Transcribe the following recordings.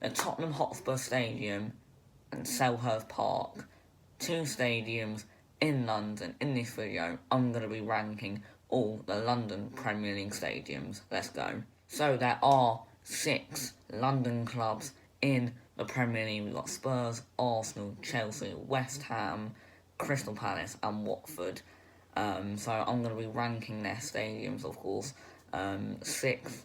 The Tottenham Hotspur Stadium and Selhurst Park, two stadiums in London. In this video, I'm going to be ranking all the London Premier League stadiums. Let's go. So there are 6 London clubs in the Premier League. We've got Spurs, Arsenal, Chelsea, West Ham, Crystal Palace and Watford. So I'm going to be ranking their stadiums, of course, 6th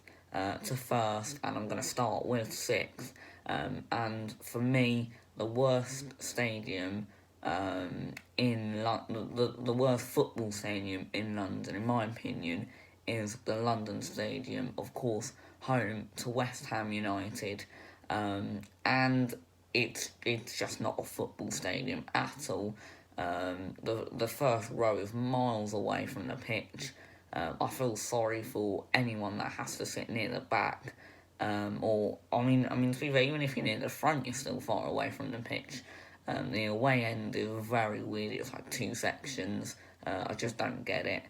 to first, and I'm going to start with 6th. And for me, the worst stadium in the worst football stadium in London, in my opinion, is the London Stadium, of course, home to West Ham United, and it's just not a football stadium at all. The first row is miles away from the pitch. I feel sorry for anyone that has to sit near the back. To be fair, even if you're near the front, you're still far away from the pitch. The away end is very weird. It's like 2 sections. I just don't get it.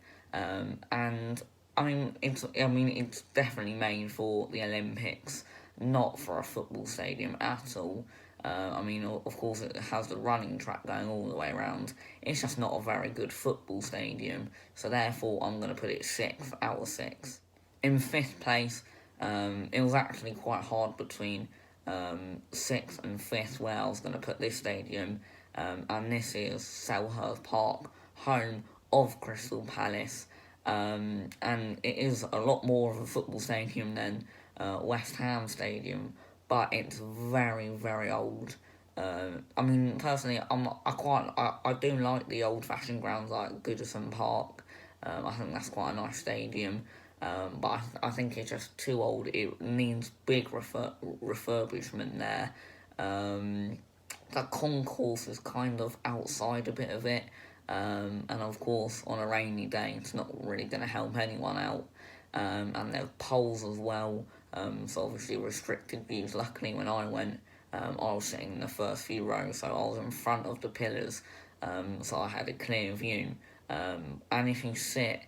It's definitely made for the Olympics, not for a football stadium at all. Of course, it has the running track going all the way around. It's just not a very good football stadium, so therefore I'm going to put it 6th out of 6. In 5th place, it was actually quite hard between 6th and 5th where I was going to put this stadium, and this is Selhurst Park, home of Crystal Palace, and it is a lot more of a football stadium than West Ham Stadium, but it's very, very old. Personally, I do like the old-fashioned grounds like Goodison Park. I think that's quite a nice stadium, but I think it's just too old. It needs big refurbishment there. The concourse is kind of outside a bit of it, and of course, on a rainy day, it's not really going to help anyone out. And there are poles as well, so obviously restricted views. Luckily, when I went, I was sitting in the first few rows, so I was in front of the pillars, so I had a clear view. And if you sit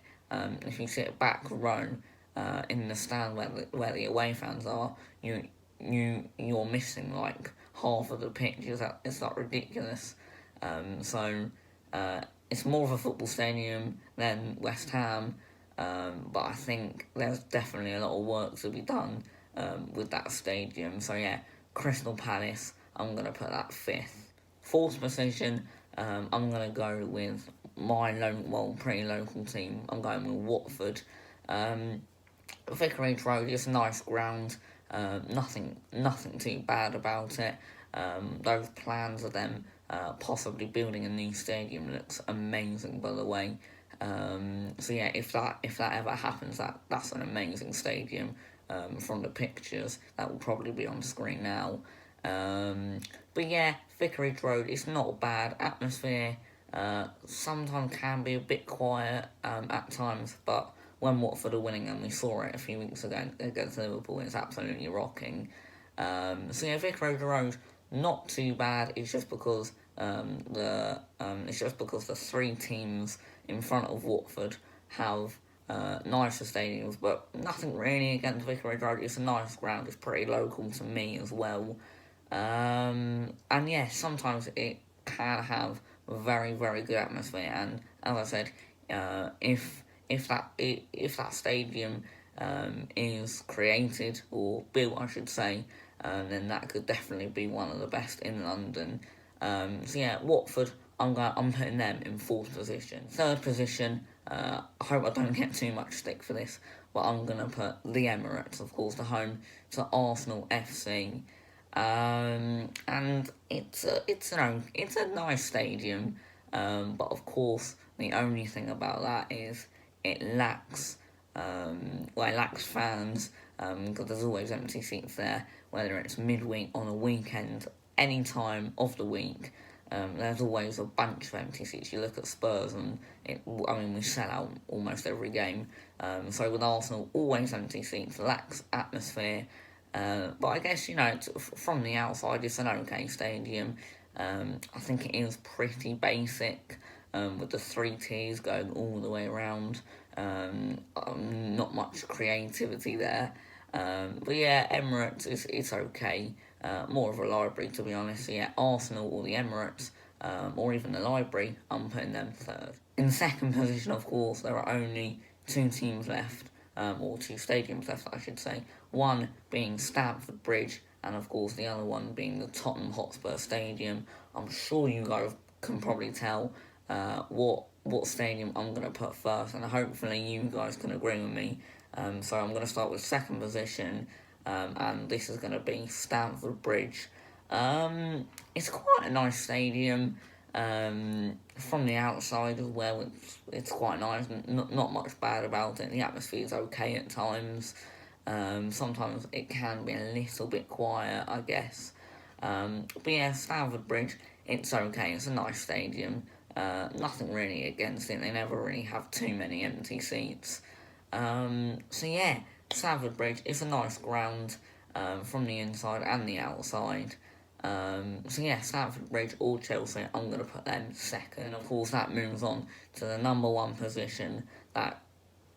back row in the stand where the away fans are, you're missing like half of the pitch. It's not ridiculous. It's more of a football stadium than West Ham. But I think there's definitely a lot of work to be done with that stadium. So yeah, Crystal Palace, I'm going to put that 5th. 4th position, I'm going to go with my pretty local team. I'm going with Watford. Vicarage Road is a nice ground. Nothing too bad about it. Those plans of them possibly building a new stadium looks amazing, by the way. So yeah, if that ever happens, that's an amazing stadium. From the pictures that will probably be on screen now. But yeah, Vicarage Road is not a bad atmosphere. Sometimes can be a bit quiet at times, but when Watford are winning, and we saw it a few weeks ago against Liverpool, it's absolutely rocking. So yeah, Vicarage Road, not too bad. It's just because the 3 teams in front of Watford have nicer stadiums, but nothing really against Vicarage Road. It's a nice ground. It's pretty local to me as well. And yeah, sometimes it can have a very, very good atmosphere. And as I said, if that stadium is created or built, I should say, then that could definitely be one of the best in London. So yeah, Watford, I'm putting them in 4th position. 3rd position, I hope I don't get too much stick for this, but I'm going to put the Emirates, of course, the home to Arsenal FC. And it's a nice stadium, but of course, the only thing about that is it lacks fans, because there's always empty seats there, whether it's midweek, on a weekend, any time of the week. There's always a bunch of empty seats. You look at Spurs and we sell out almost every game. So with Arsenal, always empty seats, lacks atmosphere. But I guess, from the outside, it's an okay stadium. I think it is pretty basic, with the 3 tiers going all the way around. Not much creativity there. But yeah, Emirates, it's okay. more of a library, to be honest. So yeah, Arsenal or the Emirates, or even the library, I'm putting them third. In second position, of course, there are only two teams left, or two stadiums left, I should say. One being Stamford Bridge, and of course the other one being the Tottenham Hotspur Stadium. I'm sure you guys can probably tell what stadium I'm going to put first, and hopefully you guys can agree with me. So I'm going to start with second position, and this is going to be Stamford Bridge. It's quite a nice stadium. From the outside as well, it's quite nice. Not much bad about it. The atmosphere is okay at times. Sometimes it can be a little bit quiet, I guess. But yeah, Stamford Bridge, it's okay. It's a nice stadium. Nothing really against it. They never really have too many empty seats. So yeah, Stamford Bridge is a nice ground from the inside and the outside. So yeah, Stamford Bridge or Chelsea, I'm going to put them second. And of course that moves on to the number one position that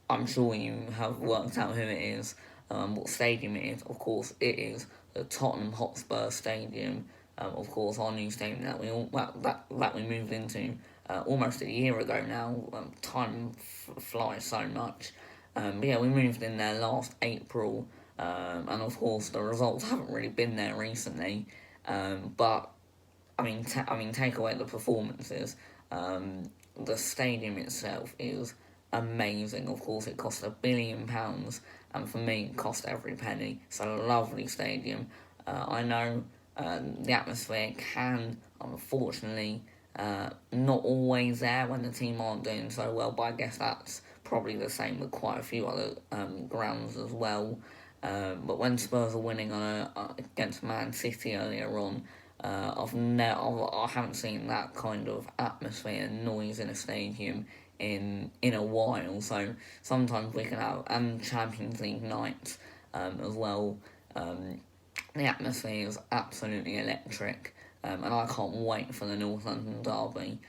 I'm sure you have worked out who it is, what stadium it is. Of course it is the Tottenham Hotspur Stadium. Of course our new stadium that we moved into almost a year ago now. Time flies so much. But yeah, we moved in there last April, and of course the results haven't really been there recently. But I mean, take away the performances. The stadium itself is amazing. Of course, it cost £1 billion, and for me, it cost every penny. It's a lovely stadium. I know the atmosphere can, unfortunately, not always there when the team aren't doing so well, but I guess that's probably the same with quite a few other grounds as well. But when Spurs are winning against Man City earlier on, I haven't seen that kind of atmosphere and noise in a stadium in a while. So sometimes we can have Champions League nights as well. The atmosphere is absolutely electric, and I can't wait for the North London derby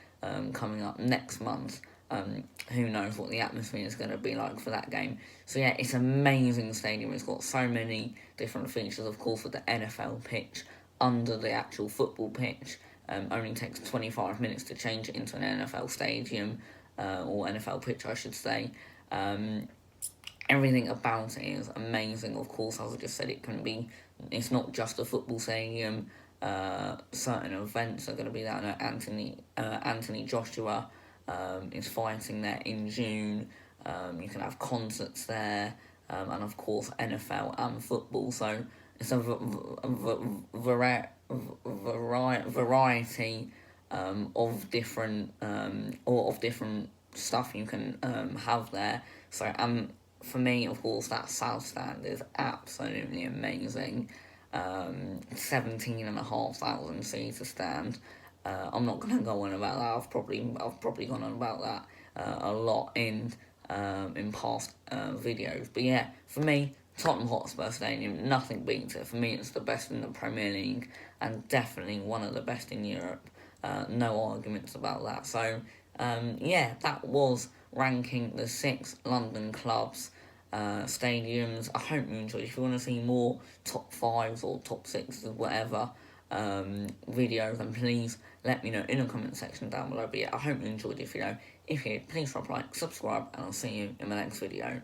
coming up next month. Who knows what the atmosphere is going to be like for that game. So yeah, it's an amazing stadium. It's got so many different features, of course, with the NFL pitch under the actual football pitch. Only takes 25 minutes to change it into an NFL stadium, or NFL pitch, I should say. Everything about it is amazing. Of course, as I just said, it's not just a football stadium. Certain events are going to be there. Anthony Joshua is fighting there in June. You can have concerts there, and of course NFL and football. So it's a variety of different stuff you can have there. So for me, of course, that South Stand is absolutely amazing. 17,500 seater stand. I'm not going to go on about that. I've probably gone on about that a lot in past videos. But yeah, for me, Tottenham Hotspur Stadium, nothing beats it. For me, it's the best in the Premier League and definitely one of the best in Europe. No arguments about that. So yeah, that was ranking the 6 London clubs. Stadiums. I hope you enjoyed. If you want to see more top 5s or top 6s, whatever videos, then please let me know in the comment section down below. But yeah, I hope you enjoyed this video. If you did, please drop a like, subscribe, and I'll see you in my next video.